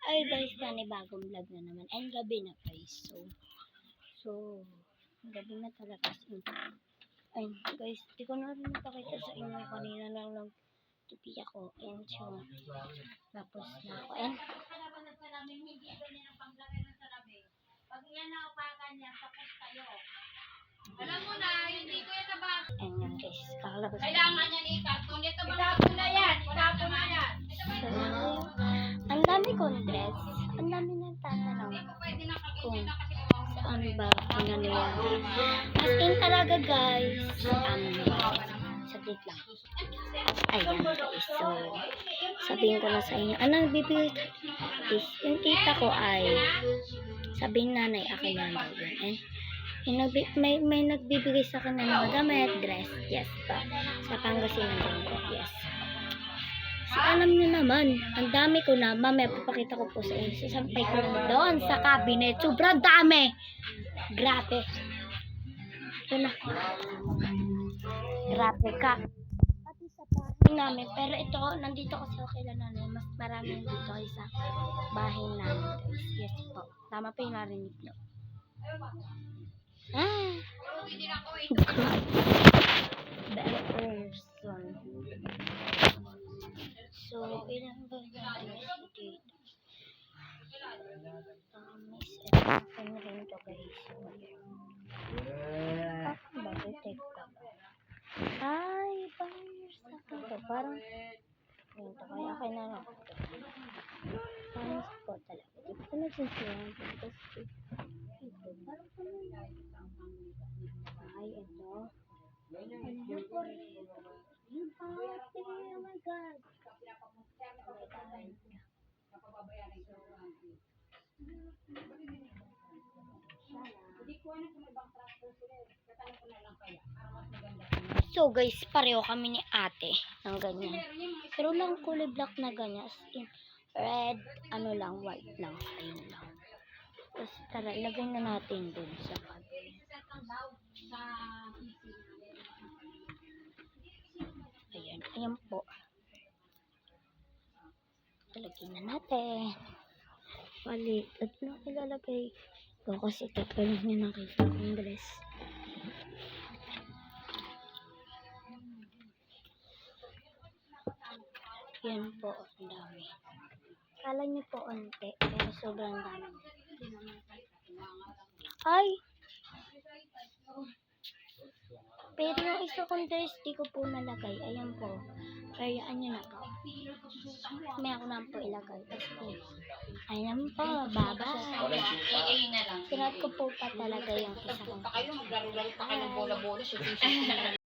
Ay guys, bagong vlog na naman. And gabi na guys. So, gabi na talaga. Ay guys, di ko na rin napakita sa inyo. Kanina lang nag-tipi ako. And so, tapos na ako. And, pag yan naupakan niya, tapos kayo. Alam mo na, hindi ko yan nabasa. and yan guys, kakalabas. Kailangan niya ni Ikarton. Ito itapon na yan. Itapon na yan. So, ang dami kong dress. Ang dami nagtatanong Hindi ko pwede nakakita kung na kasi saan ba nangyayari. As in talaga guys, saglit lang. Ayan guys, so, sabihin ko na sa inyo, anong bibigay is, yung tita ko ay, sabihin nanay, akin lang daw yun. And, may nagbibigay sa akin ng mga damit, dress, yes pa. Sa Pangasinan din ko, yes. So, alam niyo naman, ang dami ko na, mamaya papakita ko po sa inyo. Sasampay ko na doon sa cabinet. Sobrang dami! Grabe. Ito na. Grabe ka. Pati sa bahay namin. Pero ito, nandito kasi ako kay nanay. Mas marami nandito kayo sa bahay namin. Yes po. Tama pa yung narinig nyo. hindi na ako eh. Better person. So, ilan ba yung dito? Miss, ano rin ito guys? Bakit take ka ba? Ay, bangers na ito. Parang, ito kaya akin na lang. Bangers po talaga. Ito ko nagsisimula. Ito, parang ay, ito. Ano po rin? Yung pangati, oh my God. So guys, pareho kami ni ate ng ganyan. Pero lang kulay black na ganyan. As in, red, ano lang, white lang. Ayun lang. Tapos tara, ilagay na natin dun sa cabinet. Ayan, ayan po. Ilagay na natin. Bali, at lang ilalagay ko kasi ito lang yung nakita kong dress. Yan po, ang dami. Kala niyo po onte, pero sobrang dami. Ay! Pero yung isa kong dress, di ko po nalagay. Ayan po. Kayaan nyo na po. May ako na po ilagay. Ayan po, bye-bye. Ayun na lang. Sinat ko po pa talaga yung isa kong. Kayo, maglaro-laro pa kayo ng bola-bola.